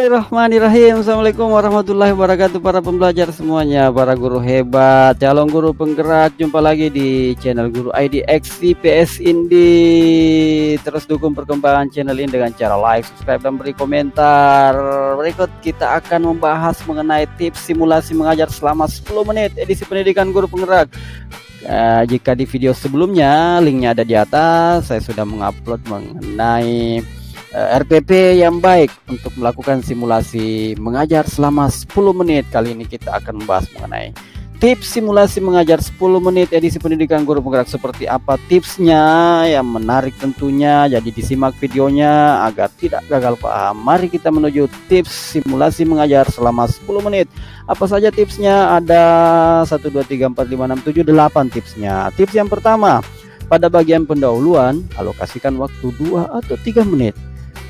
Bismillahirrahmanirrahim. Assalamualaikum warahmatullahi wabarakatuh para pembelajar semuanya, para guru hebat, calon guru penggerak. Jumpa lagi di channel Guru ID XVPS Indi. Terus dukung perkembangan channel ini dengan cara like, subscribe, dan beri komentar. Berikut kita akan membahas mengenai tips simulasi mengajar selama 10 menit edisi pendidikan guru penggerak. Jika di video sebelumnya, linknya ada di atas, saya sudah mengupload mengenai RPP yang baik untuk melakukan simulasi mengajar selama 10 menit. Kali ini kita akan membahas mengenai tips simulasi mengajar 10 menit edisi pendidikan guru penggerak. Seperti apa tipsnya yang menarik tentunya, jadi disimak videonya agar tidak gagal paham. Mari kita menuju tips simulasi mengajar selama 10 menit. Apa saja tipsnya? Ada 1, 2, 3, 4, 5, 6, 7, 8 tipsnya. Tips yang pertama, pada bagian pendahuluan alokasikan waktu 2 atau 3 menit.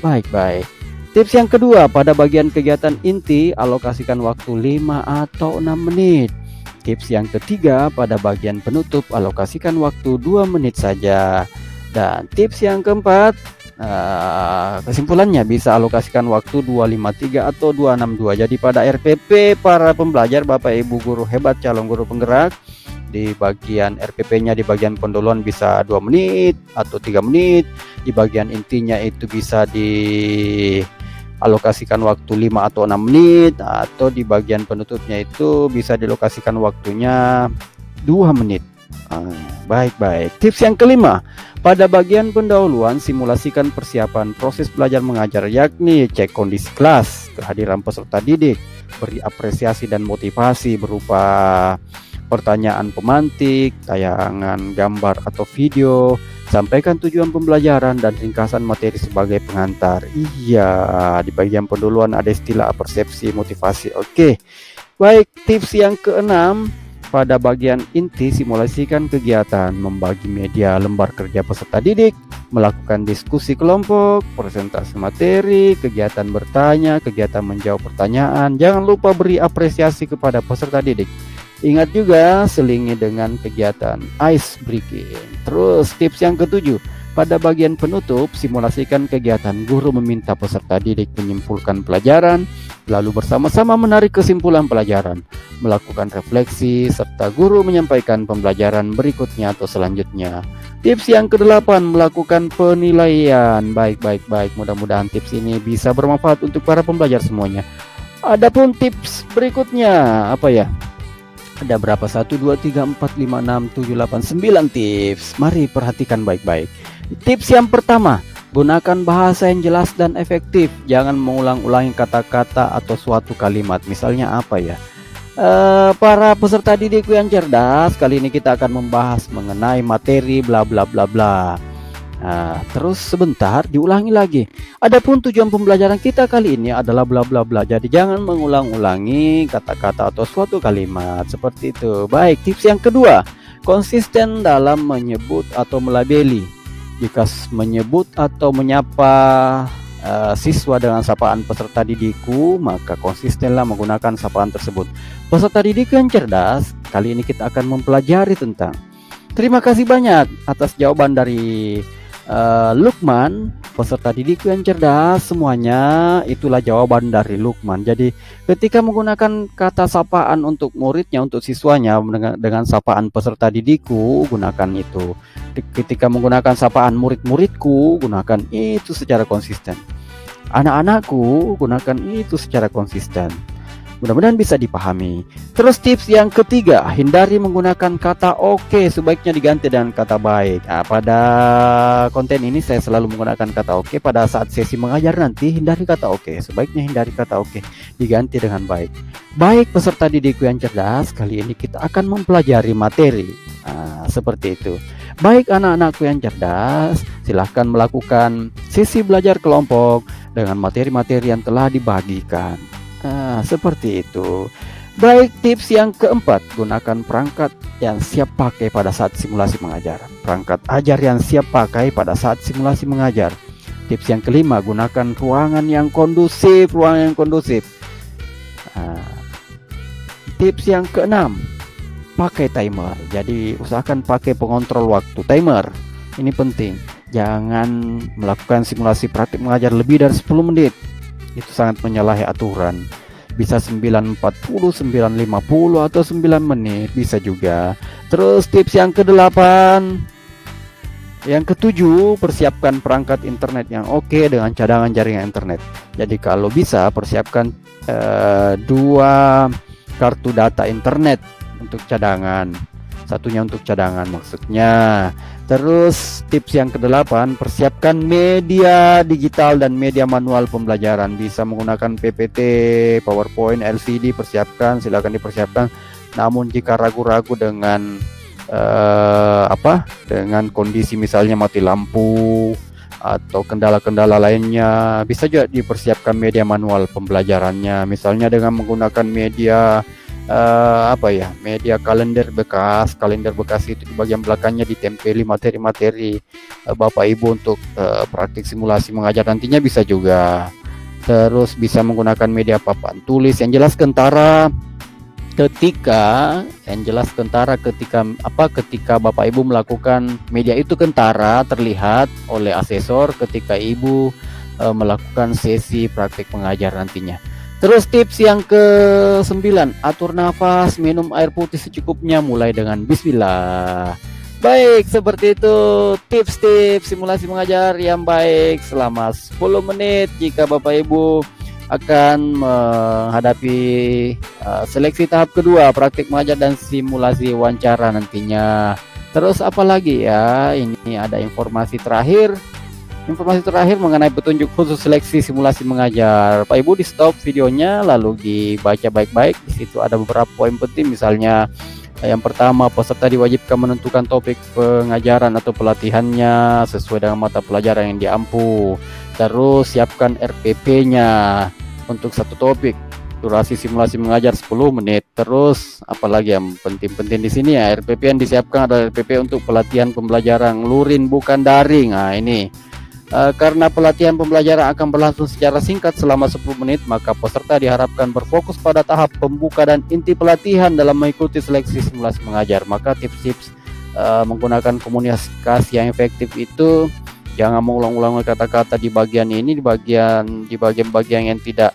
Baik. Tips yang kedua, pada bagian kegiatan inti alokasikan waktu 5 atau 6 menit. Tips yang ketiga, pada bagian penutup alokasikan waktu 2 menit saja. Dan tips yang keempat, kesimpulannya bisa alokasikan waktu 253 atau 262. Jadi pada RPP para pembelajar, Bapak Ibu guru hebat, calon guru penggerak, di bagian RPP-nya di bagian pendahuluan bisa 2 menit atau 3 menit. Di bagian intinya itu bisa dialokasikan waktu 5 atau 6 menit, atau di bagian penutupnya itu bisa dialokasikan waktunya 2 menit. Baik. Tips yang kelima, pada bagian pendahuluan simulasikan persiapan proses belajar mengajar, yakni cek kondisi kelas, kehadiran peserta didik, beri apresiasi dan motivasi berupa pertanyaan pemantik, tayangan gambar atau video, sampaikan tujuan pembelajaran dan ringkasan materi sebagai pengantar. Iya, di bagian pendahuluan ada istilah persepsi motivasi. Oke. Baik, tips yang keenam, pada bagian inti simulasikan kegiatan membagi media lembar kerja peserta didik, melakukan diskusi kelompok, presentasi materi, kegiatan bertanya, kegiatan menjawab pertanyaan. Jangan lupa beri apresiasi kepada peserta didik. Ingat juga selingi dengan kegiatan ice breaking. Terus tips yang ketujuh, pada bagian penutup simulasikan kegiatan guru meminta peserta didik menyimpulkan pelajaran, lalu bersama-sama menarik kesimpulan pelajaran, melakukan refleksi, serta guru menyampaikan pembelajaran berikutnya atau selanjutnya. Tips yang kedelapan, melakukan penilaian. Baik. Mudah-mudahan tips ini bisa bermanfaat untuk para pembelajar semuanya. Adapun tips berikutnya apa ya? Ada berapa? 1, 2, 3, 4, 5, 6, 7, 8, 9 tips. Mari perhatikan baik-baik. Tips yang pertama, gunakan bahasa yang jelas dan efektif. Jangan mengulang-ulangi kata-kata atau suatu kalimat. Misalnya apa ya? Para peserta didik yang cerdas, kali ini kita akan membahas mengenai materi bla bla bla bla. Terus sebentar diulangi lagi. Adapun tujuan pembelajaran kita kali ini adalah bla bla bla. Jadi jangan mengulang-ulangi kata-kata atau suatu kalimat seperti itu. Baik, tips yang kedua, konsisten dalam menyebut atau melabeli. Jika menyebut atau menyapa siswa dengan sapaan peserta didikku, maka konsistenlah menggunakan sapaan tersebut. Peserta didik yang cerdas, kali ini kita akan mempelajari tentang terima kasih banyak atas jawaban dari Lukman, peserta didikku yang cerdas. Semuanya itulah jawaban dari Lukman. Jadi ketika menggunakan kata sapaan untuk muridnya, untuk siswanya dengan sapaan peserta didikku, gunakan itu. Ketika menggunakan sapaan murid-muridku, gunakan itu secara konsisten. Anak-anakku, gunakan itu secara konsisten. Mudah-mudahan bisa dipahami. Terus tips yang ketiga, hindari menggunakan kata oke, sebaiknya diganti dengan kata baik. Pada konten ini saya selalu menggunakan kata oke. Pada saat sesi mengajar nanti, hindari kata oke, sebaiknya hindari kata oke, diganti dengan baik. Baik peserta didikku yang cerdas, kali ini kita akan mempelajari materi. Seperti itu. Baik anak-anakku yang cerdas, silahkan melakukan sesi belajar kelompok dengan materi-materi yang telah dibagikan. Seperti itu. Baik, tips yang keempat, gunakan perangkat yang siap pakai pada saat simulasi mengajar. Perangkat ajar yang siap pakai pada saat simulasi mengajar. Tips yang kelima, gunakan ruangan yang kondusif. Tips yang keenam, pakai timer. Jadi usahakan pakai pengontrol waktu, timer. Ini penting. Jangan melakukan simulasi praktik mengajar lebih dari 10 menit. itu sangat menyalahi aturan. Bisa 9.40, 9.50 atau 9 menit bisa juga. Terus tips yang kedelapan, yang ketujuh, persiapkan perangkat internet yang oke dengan cadangan jaringan internet. Jadi kalau bisa persiapkan 2 kartu data internet untuk cadangan, satunya untuk cadangan maksudnya. Terus tips yang kedelapan, persiapkan media digital dan media manual pembelajaran. Bisa menggunakan PPT, PowerPoint, LCD, persiapkan, silakan dipersiapkan. Namun jika ragu-ragu dengan dengan kondisi misalnya mati lampu atau kendala-kendala lainnya, bisa juga dipersiapkan media manual pembelajarannya. Misalnya dengan menggunakan media media kalender bekas itu di bagian belakangnya ditempeli materi-materi Bapak Ibu untuk praktik simulasi mengajar nantinya bisa juga. Terus bisa menggunakan media papan tulis yang jelas kentara ketika Bapak Ibu melakukan media itu kentara terlihat oleh asesor ketika Ibu melakukan sesi praktik mengajar nantinya. Terus tips yang ke-9, atur nafas, minum air putih secukupnya mulai dengan bismillah. Baik, seperti itu tips-tips simulasi mengajar yang baik selama 10 menit jika Bapak Ibu akan menghadapi seleksi tahap kedua, praktik mengajar dan simulasi wawancara nantinya. Terus apalagi ya, ini ada informasi terakhir mengenai petunjuk khusus seleksi simulasi mengajar. Pak Ibu di stop videonya lalu dibaca baik-baik. Di situ ada beberapa poin penting, misalnya yang pertama, peserta diwajibkan menentukan topik pengajaran atau pelatihannya sesuai dengan mata pelajaran yang diampu. Terus siapkan RPP-nya untuk satu topik. Durasi simulasi mengajar 10 menit. Terus apalagi yang penting-penting di sini ya, RPP yang disiapkan adalah RPP untuk pelatihan pembelajaran luring bukan daring. Nah, ini karena pelatihan pembelajaran akan berlangsung secara singkat selama 10 menit, maka peserta diharapkan berfokus pada tahap pembuka dan inti pelatihan dalam mengikuti seleksi simulasi mengajar. Maka tips-tips menggunakan komunikasi yang efektif itu, jangan mengulang-ulang kata-kata di bagian ini, di bagian-bagian yang tidak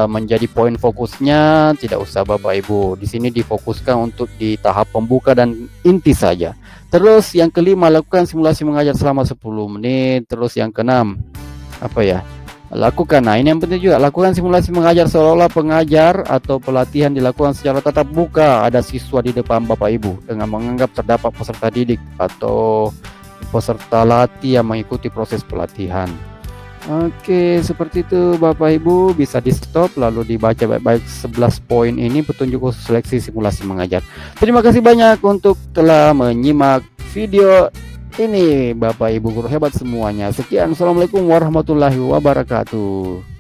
menjadi poin fokusnya, tidak usah Bapak Ibu. Di sini difokuskan untuk di tahap pembuka dan inti saja. Terus yang kelima, lakukan simulasi mengajar selama 10 menit. Terus yang keenam, lakukan, ini yang penting juga, lakukan simulasi mengajar seolah-olah pengajar atau pelatihan dilakukan secara tatap muka. Ada siswa di depan Bapak Ibu dengan menganggap terdapat peserta didik atau peserta latih yang mengikuti proses pelatihan. Oke, seperti itu Bapak Ibu, bisa di stop lalu dibaca baik-baik 11 poin ini petunjuk khusus seleksi simulasi mengajar. Terima kasih banyak untuk telah menyimak video ini Bapak Ibu guru hebat semuanya. Sekian, Assalamualaikum warahmatullahi wabarakatuh.